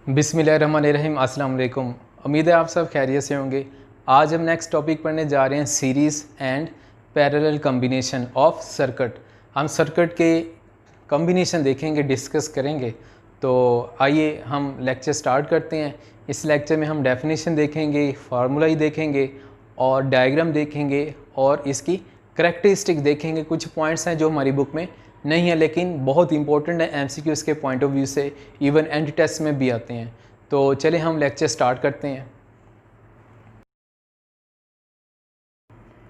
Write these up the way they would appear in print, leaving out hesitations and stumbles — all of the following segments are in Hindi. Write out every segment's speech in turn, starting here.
बिस्मिल्लाहिर्रहमानिर्रहीम, अस्सलाम वालेकुम। उम्मीद है आप सब खैरियत से होंगे। आज हम नेक्स्ट टॉपिक पढ़ने जा रहे हैं series and parallel combination of circuit. हम सर्किट के कम्बिनेशन देखेंगे, डिस्कस करेंगे। तो आइए हम लेक्चर स्टार्ट करते हैं। इस लेक्चर में हम डेफिनेशन देखेंगे, फार्मूला ही देखेंगे और डायग्राम देखेंगे और इसकी करैक्टरिस्टिक देखेंगे। कुछ पॉइंट्स हैं जो हमारी बुक में नहीं है लेकिन बहुत इंपॉर्टेंट है एमसीक्यूज़ के पॉइंट ऑफ व्यू से, इवन एंटी टेस्ट में भी आते हैं। तो चले हम लेक्चर स्टार्ट करते हैं।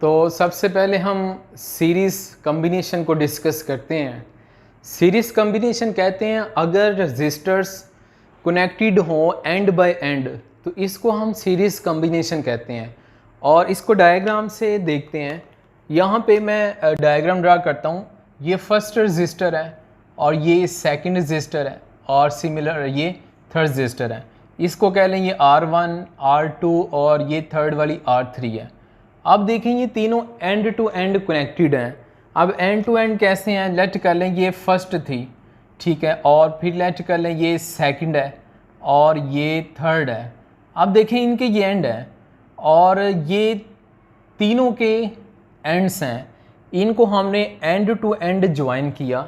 तो सबसे पहले हम सीरीज़ कम्बिनेशन को डिस्कस करते हैं। सीरीज़ कम्बिनेशन कहते हैं अगर रजिस्टर्स कनेक्टेड हों एंड बाय एंड, तो इसको हम सीरीज़ कम्बिनेशन कहते हैं। और इसको डायग्राम से देखते हैं। यहाँ पे मैं डायग्राम ड्रा करता हूँ। ये फर्स्ट रजिस्टर है और ये सेकंड रजिस्टर है और सिमिलर ये थर्ड रजिस्टर है। इसको कह लें ये R1, R2 और ये थर्ड वाली R3 है। अब देखें ये तीनों एंड टू एंड कनेक्टेड हैं। अब एंड टू एंड कैसे हैं, लेट कर लें ये फर्स्ट थी, ठीक है, और फिर लेट कर लें ये सेकंड है और ये थर्ड है। अब देखें इनके ये एंड है और ये तीनों के एंड्स हैं, इनको हमने एंड टू एंड ज्वाइन किया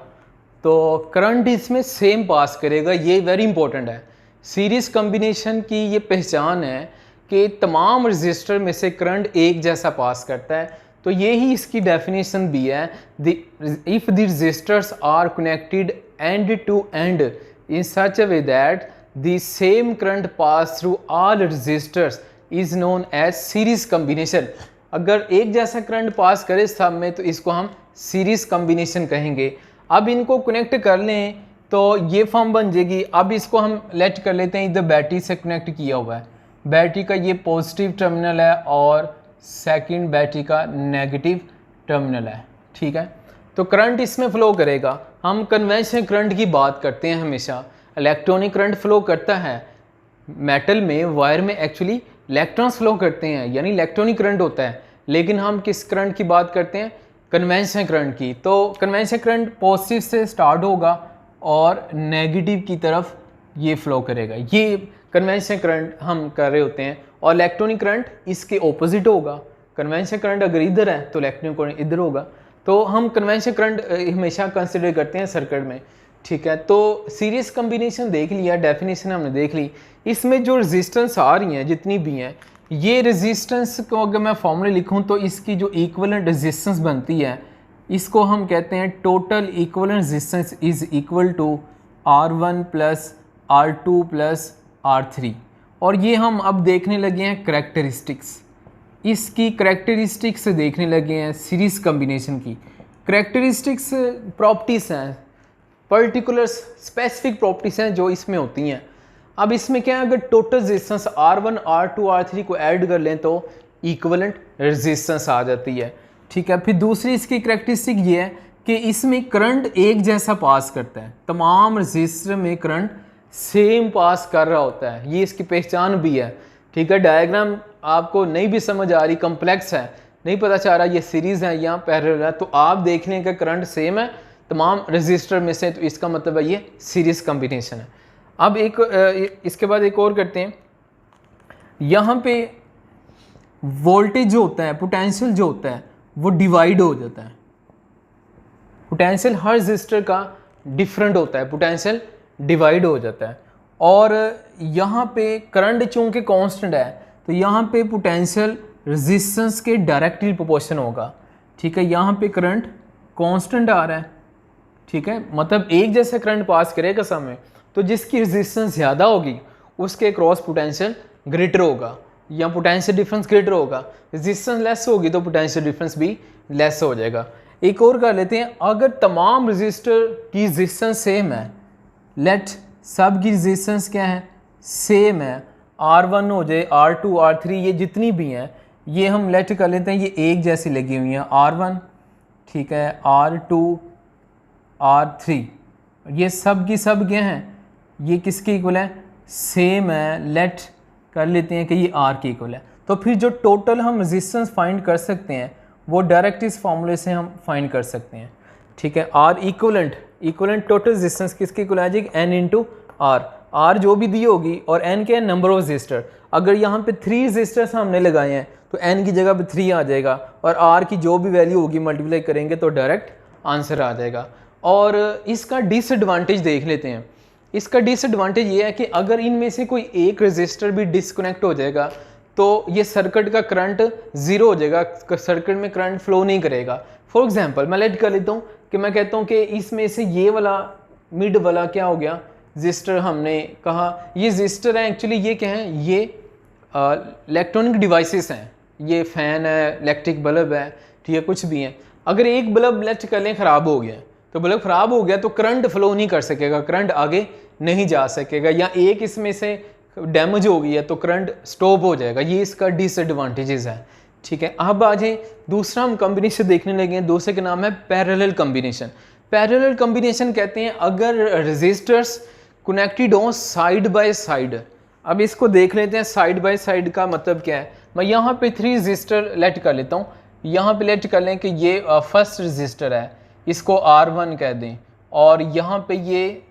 तो करंट इसमें सेम पास करेगा। ये वेरी इंपॉर्टेंट है। सीरीज़ कम्बिनेशन की ये पहचान है कि तमाम रजिस्टर में से करंट एक जैसा पास करता है। तो ये ही इसकी डेफिनेशन भी है, if the resistors are connected end to end in such a way that the same current pass through all resistors is known as series combination. अगर एक जैसा करंट पास करे सब में तो इसको हम सीरीज़ कम्बिनेशन कहेंगे। अब इनको कनेक्ट कर लें तो ये फॉर्म बन जाएगी। अब इसको हम लेट कर लेते हैं, इधर बैटरी से कनेक्ट किया हुआ है। बैटरी का ये पॉजिटिव टर्मिनल है और सेकंड बैटरी का नेगेटिव टर्मिनल है, ठीक है। तो करंट इसमें फ़्लो करेगा। हम कन्वेंशनल करंट की बात करते हैं हमेशा। इलेक्ट्रॉनिक करंट फ़्लो करता है मेटल में, वायर में एक्चुअली इलेक्ट्रॉन्स फ्लो करते हैं, यानी इलेक्ट्रॉनिक करंट होता है। लेकिन हम किस करंट की बात करते हैं, कन्वेंशनल करंट की। तो कन्वेंशनल करंट पॉजिटिव से स्टार्ट होगा और नेगेटिव की तरफ ये फ्लो करेगा। ये कन्वेंशनल करंट हम कर रहे होते हैं। और इलेक्ट्रॉनिक करंट इसके ऑपोजिट होगा। कन्वेंशनल करंट अगर इधर है तो इलेक्ट्रॉनिक करंट इधर होगा। तो हम कन्वेंशनल करंट हमेशा कंसिडर करते हैं सर्किट में, ठीक है। तो सीरीज़ कम्बिनेशन देख लिया, डेफिनेशन हमने देख ली। इसमें जो रेजिस्टेंस आ रही हैं जितनी भी हैं, ये रेजिस्टेंस को अगर मैं फॉर्मूले लिखूं तो इसकी जो इक्विवेलेंट रेजिस्टेंस बनती है इसको हम कहते हैं total equivalent resistance is equal to R1 plus R2 plus R3। और ये हम अब देखने लगे हैं करैक्टरिस्टिक्स। इसकी करैक्टरिस्टिक्स देखने लगे हैं सीरीज़ कम्बिनेशन की। करैक्टरिस्टिक्स प्रॉपर्टीज़ हैं, पर्टिकुलर स्पेसिफिक प्रॉपर्टीज़ हैं जो इसमें होती हैं। अब इसमें क्या है, अगर total resistance R1, R2, R3 को ऐड कर लें तो इक्विवेलेंट रेजिस्टेंस आ जाती है, ठीक है। फिर दूसरी इसकी करैक्टरिस्टिक ये है कि इसमें करंट एक जैसा पास करता है। तमाम रेजिस्टर में करंट सेम पास कर रहा होता है, ये इसकी पहचान भी है, ठीक है। डायग्राम आपको नहीं भी समझ आ रही, कम्प्लेक्स है, नहीं पता चल रहा ये सीरीज़ है या पैरेलल है, तो आप देख लें कि करंट सेम है तमाम रजिस्टर में से, तो इसका मतलब है ये सीरीज़ कम्बिनेशन है। अब इसके बाद एक और करते हैं। यहाँ पे वोल्टेज जो होता है, पोटेंशियल जो होता है वो डिवाइड हो जाता है। पोटेंशियल हर रजिस्टर का डिफरेंट होता है, पोटेंशियल डिवाइड हो जाता है। और यहाँ पे करंट चूँकि कांस्टेंट है तो यहाँ पे पोटेंशियल रेजिस्टेंस के डायरेक्टली प्रोपोर्शन होगा, ठीक है। यहाँ पे करंट कांस्टेंट आ रहा है, ठीक है, मतलब एक जैसा करंट पास करेगा समय, तो जिसकी रेजिस्टेंस ज़्यादा होगी उसके क्रॉस पोटेंशियल ग्रेटर होगा या पोटेंशियल डिफरेंस ग्रेटर होगा। रेजिस्टेंस लेस होगी तो पोटेंशियल डिफरेंस भी लेस हो जाएगा। एक और कर लेते हैं, अगर तमाम रेजिस्टर की रेजिस्टेंस सेम है, लेट सब की रेजिस्टेंस क्या है, सेम है, R1 हो जाए, R2, R3, ये जितनी भी हैं ये हम लेट कर लेते हैं ये एक जैसी लगी हुई हैं। R1, ठीक है, R2, R3, ये सब की सब क्या हैं, ये किसके इक्वल है, सेम है। लेट कर लेते हैं कि ये R के इक्वल है। तो फिर जो टोटल हम रेजिस्टेंस फाइंड कर सकते हैं वो डायरेक्ट इस फॉर्मूले से हम फाइंड कर सकते हैं, ठीक है। R इक्वलेंट टोटल रेजिस्टेंस किसके इक्वल आ जाएगी, N इंटू R। आर जो भी दी होगी और एन क्या है, नंबर ऑफ रजिस्टर। अगर यहाँ पे 3 रजिस्टर्स हमने लगाए हैं तो एन की जगह पे 3 आ जाएगा और आर की जो भी वैल्यू होगी मल्टीप्लाई करेंगे तो डायरेक्ट आंसर आ जाएगा। और इसका डिसएडवांटेज देख लेते हैं। इसका डिसएडवांटेज ये है कि अगर इनमें से कोई एक रजिस्टर भी डिस्कनेक्ट हो जाएगा तो ये सर्किट का करंट ज़ीरो हो जाएगा, सर्किट में करंट फ्लो नहीं करेगा। फॉर एग्जांपल मैं लेट कर लेता हूँ कि मैं कहता हूँ कि इसमें से ये वाला मिड वाला क्या हो गया, रजिस्टर हमने कहा ये रजिस्टर है, एक्चुअली ये क्या है, ये इलेक्ट्रॉनिक डिवाइसेस हैं, ये फ़ैन है, इलेक्ट्रिक बल्ब है, ठीक है, कुछ भी है। अगर एक बल्ब लेट कर लें ख़राब हो गया तो बल्ब ख़राब हो गया तो करंट फ्लो नहीं कर सकेगा, करंट आगे नहीं जा सकेगा, या एक इसमें से डैमेज हो गई है तो करंट स्टॉप हो जाएगा। ये इसका डिसएडवांटेजेस है, ठीक है। अब आ जाए दूसरा हम कॉम्बिनेशन देखने लगे हैं, दूसरे का नाम है पैरेलल कॉम्बिनेशन। पैरेलल कॉम्बिनेशन कहते हैं अगर रजिस्टर्स कनेक्टेड हों साइड बाय साइड। अब इसको देख लेते हैं, साइड बाय साइड का मतलब क्या है। मैं यहाँ पे 3 रजिस्टर लेट कर लेता हूँ, यहाँ पे लेट कर लें कि ये फर्स्ट रजिस्टर है, इसको R1 कह दें, और यहाँ पे ये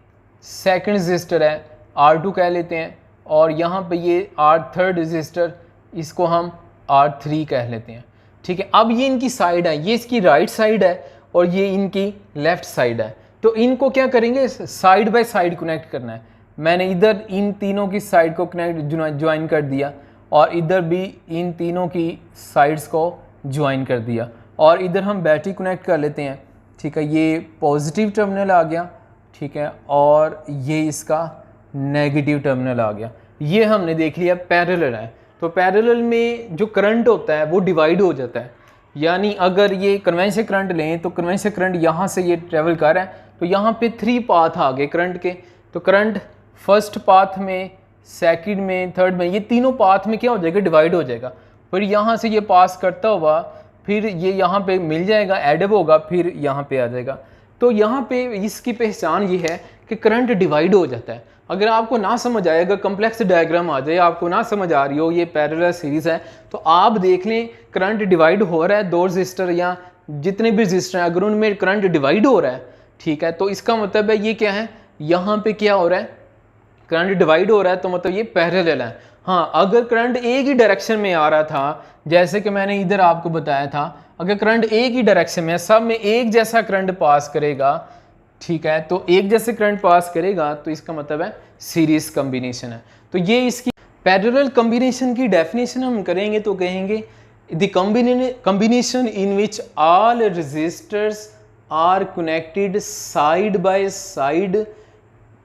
सेकंड रजिस्टर है, R2 कह लेते हैं, और यहाँ पे ये थर्ड रजिस्टर, इसको हम R3 कह लेते हैं, ठीक है। अब ये इनकी साइड है, ये इसकी राइट साइड है और ये इनकी लेफ़्ट साइड है, तो इनको क्या करेंगे, साइड बाय साइड कनेक्ट करना है। मैंने इधर इन तीनों की साइड को कनेक्ट ज्वाइन कर दिया और इधर भी इन तीनों की साइड्स को ज्वाइन कर दिया, और इधर हम बैटरी कनेक्ट कर लेते हैं, ठीक है। ये पॉजिटिव टर्मिनल आ गया, ठीक है, और ये इसका नेगेटिव टर्मिनल आ गया। ये हमने देख लिया पैरेलल है। तो पैरेलल में जो करंट होता है वो डिवाइड हो जाता है, यानी अगर ये कन्वेंशन करंट लें तो कन्वेंशन करंट यहाँ से ये ट्रेवल कर रहा है तो यहाँ पे 3 पाथ आ गए करंट के। तो करंट फर्स्ट पाथ में, सेकंड में, थर्ड में, ये तीनों पाथ में क्या हो जाएगा, डिवाइड हो जाएगा। फिर यहाँ से ये पास करता हुआ फिर ये यहाँ पे मिल जाएगा, एडअप होगा, फिर यहाँ पे आ जाएगा। तो यहाँ पे इसकी पहचान ये है कि करंट डिवाइड हो जाता है। अगर आपको ना समझ आएगा, कम्प्लेक्स डायग्राम आ जाए, आपको ना समझ आ रही हो, ये पैरेलल सीरीज़ है, तो आप देख लें करंट डिवाइड हो रहा है, 2 रजिस्टर या जितने भी रजिस्टर हैं अगर उनमें करंट डिवाइड हो रहा है, ठीक है, तो इसका मतलब है ये क्या है, यहाँ पे क्या हो रहा है, करंट डिवाइड हो रहा है, तो मतलब ये पैरेलल है। हाँ, अगर करंट एक ही डायरेक्शन में आ रहा था, जैसे कि मैंने इधर आपको बताया था, अगर करंट एक ही डायरेक्शन में, सब में एक जैसा करंट पास करेगा, ठीक है, तो एक जैसे करंट पास करेगा तो इसका मतलब है सीरीज कॉम्बिनेशन है। तो ये इसकी पैरेलल कॉम्बिनेशन की डेफिनेशन हम करेंगे तो कहेंगे the combination in which all resistors are connected side by side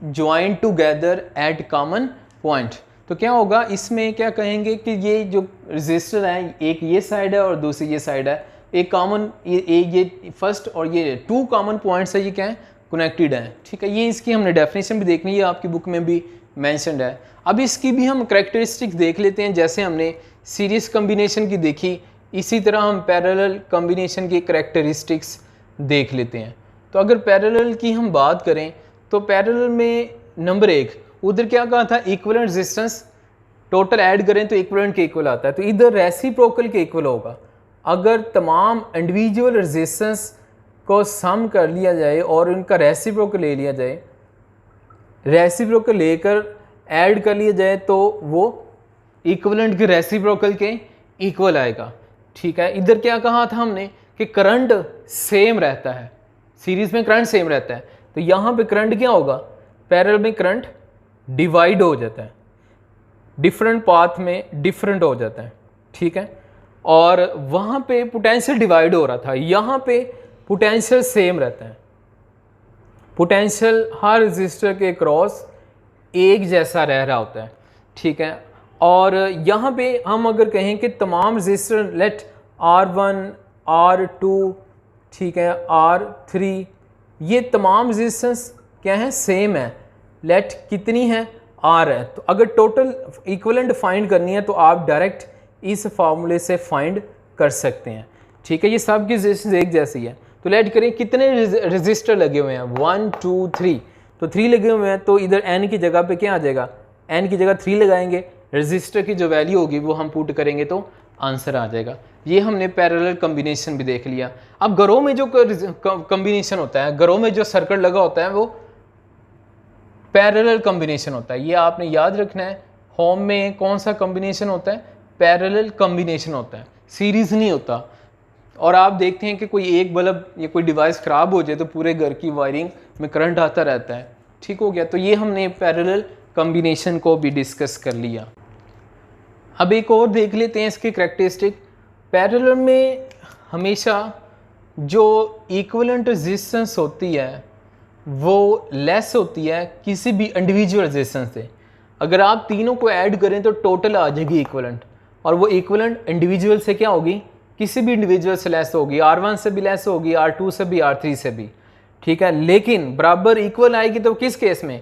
joint together at common point. तो क्या होगा, इसमें क्या कहेंगे कि ये जो रेजिस्टर है, एक ये साइड है और दूसरी ये साइड है, एक कॉमन ये फर्स्ट और ये 2 कॉमन पॉइंट्स है, ये क्या है, कनेक्टेड है, ठीक है। ये इसकी हमने डेफिनेशन भी देखनी है, आपकी बुक में भी मेंशन्ड है। अब इसकी भी हम करैक्टरिस्टिक्स देख लेते हैं, जैसे हमने सीरीज कॉम्बिनेशन की देखी, इसी तरह हम पैरेलल कॉम्बिनेशन की करैक्टरिस्टिक्स देख लेते हैं। तो अगर पैरेलल की हम बात करें तो पैरेलल में नंबर 1, उधर क्या कहा था, इक्विवेलेंट रेजिस्टेंस टोटल ऐड करें तो इक्विवेलेंट के इक्वल आता है, तो इधर रेसिप्रोकल के इक्वल होगा। अगर तमाम इंडिविजुअल रेजिस्टेंस को सम कर लिया जाए और उनका रेसिप्रोकल ले लिया जाए, रेसिप्रोकल लेकर ऐड कर लिया जाए तो वो इक्विवेलेंट के रेसिप्रोकल के इक्वल आएगा, ठीक है। इधर क्या कहा था हमने कि करंट सेम रहता है, सीरीज में करंट सेम रहता है, तो यहाँ पे करंट क्या होगा, पैरेलल में करंट डिवाइड हो जाता है, डिफरेंट पाथ में डिफरेंट हो जाता है, ठीक है। और वहाँ पे पोटेंशियल डिवाइड हो रहा था, यहाँ पे पोटेंशियल सेम रहता है, पोटेंशियल हर रेजिस्टर के क्रॉस एक जैसा रह रहा होता है, ठीक है। और यहाँ पे हम अगर कहें कि तमाम रेजिस्टर लेट R1, R2, ठीक है, R3, ये तमाम रेजिस्टेंस क्या है, सेम है, लेट कितनी है, R है। तो अगर टोटल इक्विवेलेंट फाइंड करनी है तो आप डायरेक्ट इस फार्मूले से फाइंड कर सकते हैं, ठीक है। ये सब की रेजिस्टेंस एक जैसी है। तो लेट करें कितने रेजिस्टर लगे हुए हैं, 1 2 3, तो 3 लगे हुए हैं, तो इधर n की जगह पे क्या आ जाएगा, n की जगह 3 लगाएंगे, रेजिस्टर की जो वैल्यू होगी वो हम पुट करेंगे तो आंसर आ जाएगा। ये हमने पैरेलल कॉम्बिनेशन भी देख लिया। अब घरों में जो कॉम्बिनेशन होता है, घरों में जो सर्किट लगा होता है वो पैरेलल कॉम्बिनेशन होता है। ये आपने याद रखना है, होम में कौन सा कॉम्बिनेशन होता है, पैरेलल कॉम्बिनेशन होता है, सीरीज़ नहीं होता। और आप देखते हैं कि कोई एक बल्ब या कोई डिवाइस ख़राब हो जाए तो पूरे घर की वायरिंग में करंट आता रहता है। ठीक हो गया, तो ये हमने पैरेलल कॉम्बिनेशन को भी डिस्कस कर लिया। अब एक और देख लेते हैं इसकी करैक्टरिस्टिक। पैरेलल में हमेशा जो इक्विवेलेंट रेजिस्टेंस होती है वो लेस होती है किसी भी इंडिविजुअल रेजिस्टेंस से। अगर आप तीनों को ऐड करें तो टोटल आ जाएगी इक्विवेलेंट, और वो इक्विवेलेंट इंडिविजुअल से क्या होगी, किसी भी इंडिविजुअल से लेस होगी, R1 से भी लेस होगी, R2 से भी, R3 से भी। ठीक है, लेकिन बराबर इक्वल आएगी तो किस केस में,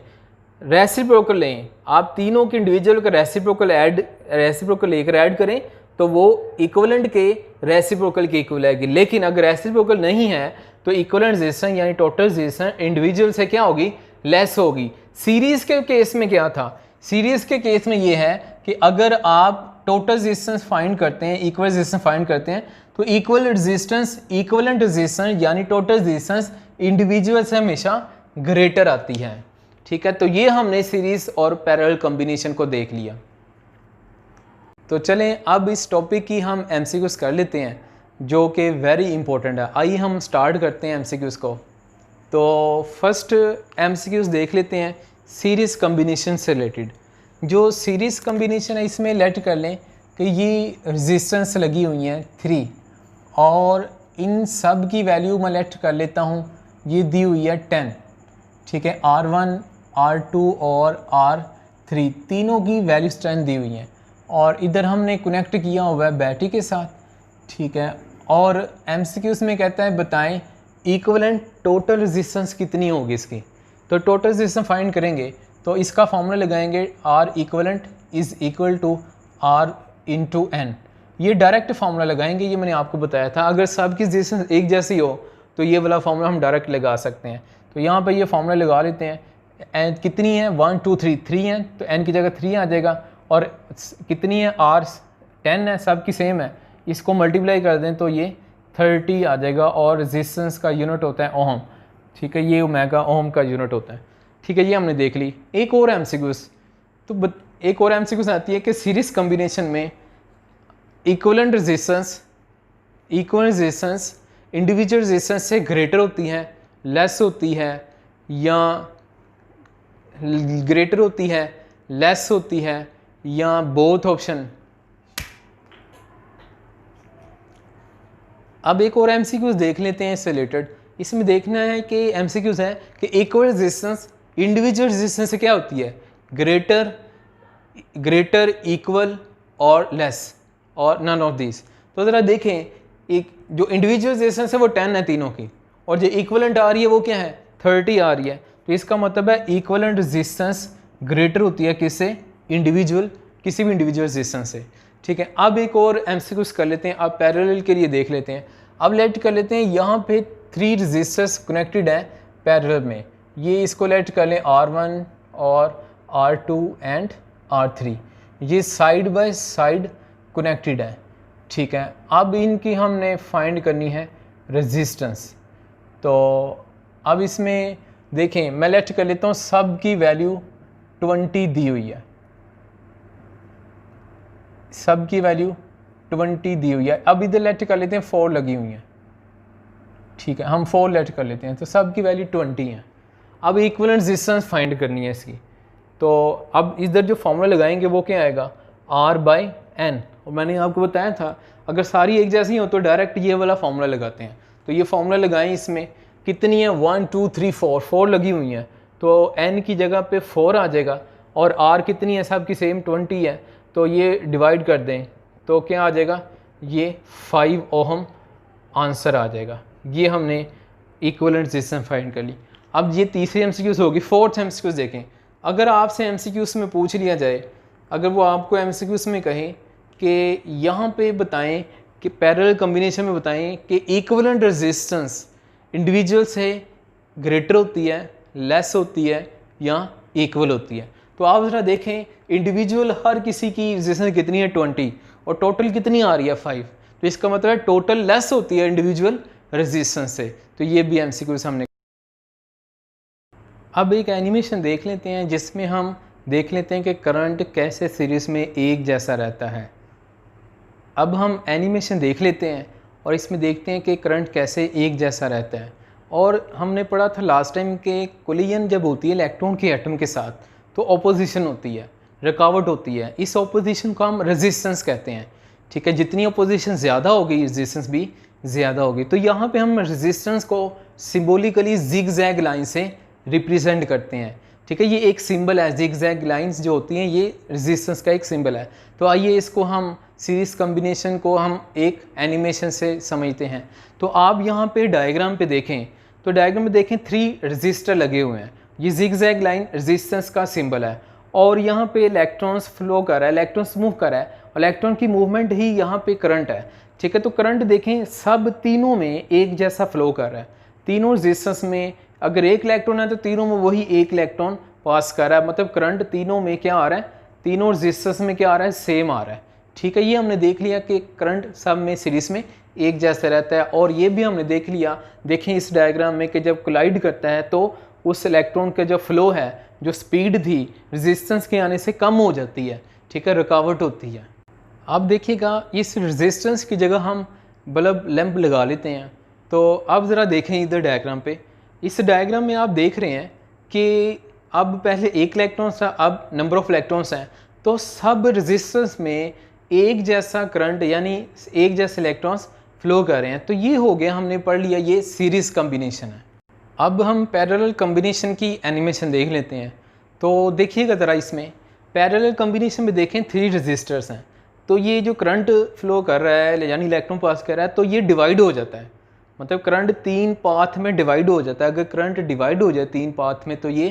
रेसिप्रोकल लें, आप तीनों के इंडिविजुअल का रेसिप्रोकल लेकर ऐड करें तो वो इक्विवेलेंट के रेसिप्रोकल के इक्वल आएगी। लेकिन अगर रेसिप्रोकल नहीं है तो इक्विवेलेंट रेजिस्टेंस यानी टोटल रेजिस्टेंस इंडिविजुअल से क्या होगी, लेस होगी। सीरीज़ के केस में क्या था, सीरीज़ के केस में ये है कि अगर आप टोटल रेजिस्टेंस फाइंड करते हैं, इक्वल रेजिस्टेंस फाइंड करते हैं, तो इक्विवेलेंट रेजिस्टेंस यानी टोटल रेजिस्टेंस इंडिविजुअल से हमेशा ग्रेटर आती है। ठीक है, तो ये हमने सीरीज़ और पैरेलल कॉम्बिनेशन को देख लिया। तो चलें अब इस टॉपिक की हम एमसीक्यूज़ कर लेते हैं जो कि वेरी इंपॉर्टेंट है। आइए हम स्टार्ट करते हैं एमसीक्यूज़ को। तो फर्स्ट एमसीक्यूज़ देख लेते हैं सीरीज़ कॉम्बिनेशन से रिलेटेड। जो सीरीज़ कॉम्बिनेशन है इसमें लेट कर लें कि ये रेजिस्टेंस लगी हुई हैं 3 और इन सब की वैल्यू मैं लेट कर लेता हूँ, ये दी हुई है 10। ठीक है, R1, R2 और R3 तीनों की वैल्यू 10 दी हुई हैं और इधर हमने कनेक्ट किया हुआ है बैटरी के साथ। ठीक है, और एमसीक्यूज़ में कहता है बताएं इक्विवेलेंट टोटल रेजिस्टेंस कितनी होगी इसकी। तो टोटल रेजिस्टेंस फाइंड करेंगे तो इसका फॉर्मूला लगाएंगे R equivalent is equal to R into N। ये डायरेक्ट फार्मूला लगाएंगे, ये मैंने आपको बताया था। अगर सब की रेजिस्टेंस एक जैसी हो तो ये वाला फार्मूला हम डायरेक्ट लगा सकते हैं। तो यहाँ पर ये फार्मूला लगा लेते हैं। एन कितनी है, 1 2 3 3 है तो N की जगह 3 आ जाएगा, और कितनी है R 10 है, सब की सेम है। इसको मल्टीप्लाई कर दें तो ये 30 आ जाएगा, और रेजिस्टेंस का यूनिट होता है ओम। ठीक है, ये ओमेगा ओम का यूनिट होता है। ठीक है, ये हमने देख ली। एक और एमसीक्यूज़, तो एक और एमसीक्यूज़ आती है कि सीरीज़ कॉम्बिनेशन में इक्विवेलेंट रेजिस्टेंस इंडिविजुअल रेजिस्टेंस से ग्रेटर होती है, लेस होती है, या ग्रेटर होती है, लेस होती है, या बोथ ऑप्शन। अब एक और एमसीक्यूज़ देख लेते हैं इससे रिलेटेड। इसमें देखना है कि एमसीक्यूज़ है कि इक्वल रेजिस्टेंस इंडिविजुअल रेजिस्टेंस से क्या होती है, ग्रेटर, इक्वल और लेस, और नन ऑफ दिस। तो ज़रा देखें, एक जो इंडिविजुअल रेजिस्टेंस है वो 10 है तीनों की, और जो इक्वलेंट आ रही है वो क्या है, 30 आ रही है। तो इसका मतलब है इक्वलेंट रेजिस्टेंस ग्रेटर होती है किससे, किसी भी इंडिविजुअल रेजिस्टेंस से। ठीक है, अब एक और एमसीक्यूज़ कर लेते हैं। अब पैरेलल के लिए देख लेते हैं। अब लेट कर लेते हैं, यहाँ पे 3 रेजिस्टर्स कनेक्टेड हैं पैरेलल में। ये इसको लेट कर लें R1 और R2 एंड R3, ये साइड बाय साइड कनेक्टेड है। ठीक है, अब इनकी हमने फाइंड करनी है रेजिस्टेंस। तो अब इसमें देखें, मैं लेट कर लेता हूँ, सब की वैल्यू 20 दी हुई है, सब की वैल्यू 20 दी हुई है। अब इधर लेट कर लेते हैं 4 लगी हुई हैं। ठीक है, हम 4 लेट कर लेते हैं, तो सब की वैल्यू 20 है। अब इक्विवेलेंट रेजिस्टेंस फाइंड करनी है इसकी। तो अब इधर जो फॉर्मूला लगाएंगे वो क्या आएगा, R/N। और मैंने आपको बताया था अगर सारी एक जैसी हो तो डायरेक्ट ये वाला फॉर्मूला लगाते हैं। तो ये फॉर्मूला लगाएं, इसमें कितनी है, 1 2 3 4 लगी हुई हैं, तो N की जगह पे 4 आ जाएगा, और R कितनी है, सब की सेम 20 है, तो ये डिवाइड कर दें तो क्या आ जाएगा, ये 5 ओहम आंसर आ जाएगा। ये हमने इक्विवेलेंट रेजिस्टेंस फाइंड कर ली। अब ये तीसरी एमसीक्यूज़ होगी। फोर्थ एमसीक्यूज़ देखें, अगर आपसे एमसीक्यूज़ में पूछ लिया जाए, अगर वो आपको एमसीक्यूज़ में कहें कि यहाँ पे बताएं कि पैरेलल कॉम्बिनेशन में बताएं कि इक्विवेलेंट रेजिस्टेंस इंडिविजुअल से ग्रेटर होती है, लेस होती है, या इक्वल होती है। तो आप ज़रा देखें, इंडिविजुअल हर किसी की रेजिस्टेंस कितनी है, 20, और टोटल कितनी आ रही है, 5। तो इसका मतलब है टोटल लेस होती है इंडिविजुअल रेजिस्टेंस से। तो ये भी एमसीक्यूज़ हमने। अब एक एनिमेशन देख लेते हैं जिसमें हम देख लेते हैं कि करंट कैसे सीरीज़ में एक जैसा रहता है। अब हम एनिमेशन देख लेते हैं और इसमें देखते हैं कि करंट कैसे एक जैसा रहता है। और हमने पढ़ा था लास्ट टाइम कि कोलिजन जब होती है इलेक्ट्रॉन के एटम के साथ तो ऑपोजिशन होती है, रुकावट होती है। इस ऑपोजिशन को हम रेजिस्टेंस कहते हैं। ठीक है, जितनी ऑपोजिशन ज़्यादा होगी रेजिस्टेंस भी ज़्यादा होगी। तो यहाँ पे हम रेजिस्टेंस को सिंबॉलिकली जिग जैग लाइन से रिप्रेजेंट करते हैं। ठीक है, ये एक सिंबल है, जिग जैग लाइन्स जो होती हैं ये रेजिस्टेंस का एक सिंबल है। तो आइए इसको हम सीरीज़ कम्बिनेशन को हम एक एनिमेशन से समझते हैं। तो आप यहाँ पे डायग्राम पे देखें तो डायग्राम में देखें 3 रजिस्टर लगे हुए हैं। ये जिग जैग लाइन रेजिस्टेंस का सिंबल है और यहाँ पे इलेक्ट्रॉन्स फ्लो कर रहा है, इलेक्ट्रॉन्स मूव कर रहा है और इलेक्ट्रॉन की मूवमेंट ही यहाँ पे करंट है। ठीक है, तो करंट देखें सब तीनों में एक जैसा फ्लो कर रहा है। तीनों रेजिस्टेंस में अगर एक इलेक्ट्रॉन है तो तीनों में वही एक इलेक्ट्रॉन पास कर रहा है, मतलब करंट तीनों में क्या आ रहा है, तीनों रेजिस्टेंस में क्या आ रहा है, सेम आ रहा है। ठीक है, ये हमने देख लिया कि करंट सब में सीरीज में एक जैसा रहता है। और ये भी हमने देख लिया, देखें इस डायग्राम में कि जब कोलाइड करता है तो उस इलेक्ट्रॉन का जो फ्लो है, जो स्पीड थी रेजिस्टेंस के आने से कम हो जाती है। ठीक है, रुकावट होती है। अब देखिएगा इस रेजिस्टेंस की जगह हम बल्ब लैंप लगा लेते हैं। तो अब ज़रा देखें इधर डायग्राम पे, इस डायग्राम में आप देख रहे हैं कि अब पहले एक इलेक्ट्रॉन्स था, अब नंबर ऑफ इलेक्ट्रॉन्स हैं। तो सब रेजिस्टेंस में एक जैसा करंट यानी एक जैसे इलेक्ट्रॉन्स फ्लो कर रहे हैं। तो ये हो गया, हमने पढ़ लिया, ये सीरीज़ कम्बिनेशन है। अब हम पैरेलल कम्बिनेशन की एनिमेशन देख लेते हैं। तो देखिएगा ज़रा, इसमें पैरेलल कम्बिनेशन में देखें 3 रजिस्टर्स हैं। तो ये जो करंट फ्लो कर रहा है यानी इलेक्ट्रॉन पास कर रहा है तो ये डिवाइड हो जाता है, मतलब करंट 3 पाथ में डिवाइड हो जाता है। अगर करंट डिवाइड हो जाए 3 पाथ में तो ये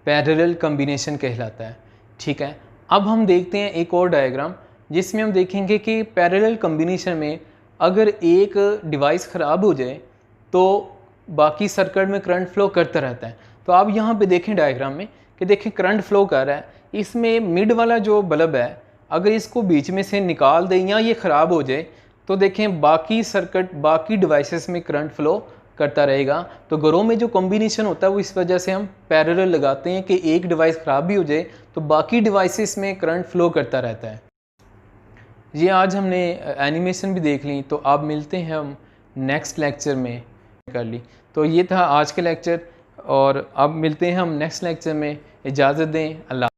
पैरेलल कम्बिनेशन कहलाता है। ठीक है, अब हम देखते हैं एक और डायग्राम जिसमें हम देखेंगे कि पैरेलल कम्बिनेशन में अगर एक डिवाइस ख़राब हो जाए तो बाकी सर्किट में करंट फ्लो करता रहता है। तो आप यहाँ पे देखें डायग्राम में कि देखें करंट फ्लो कर रहा है। इसमें मिड वाला जो बल्ब है अगर इसको बीच में से निकाल दें या ये ख़राब हो जाए तो देखें बाकी सर्किट बाकी डिवाइसेस में करंट फ्लो करता रहेगा। तो घरों में जो कॉम्बिनेशन होता है वो इस वजह से हम पैरेलल लगाते हैं कि एक डिवाइस ख़राब भी हो जाए तो बाकी डिवाइसेस में करंट फ्लो करता रहता है। ये आज हमने एनिमेशन भी देख ली, तो अब मिलते हैं हम नेक्स्ट लेक्चर में कर ली। तो ये था आज का लेक्चर और अब मिलते हैं हम नेक्स्ट लेक्चर में। इजाज़त दें, अल्लाह।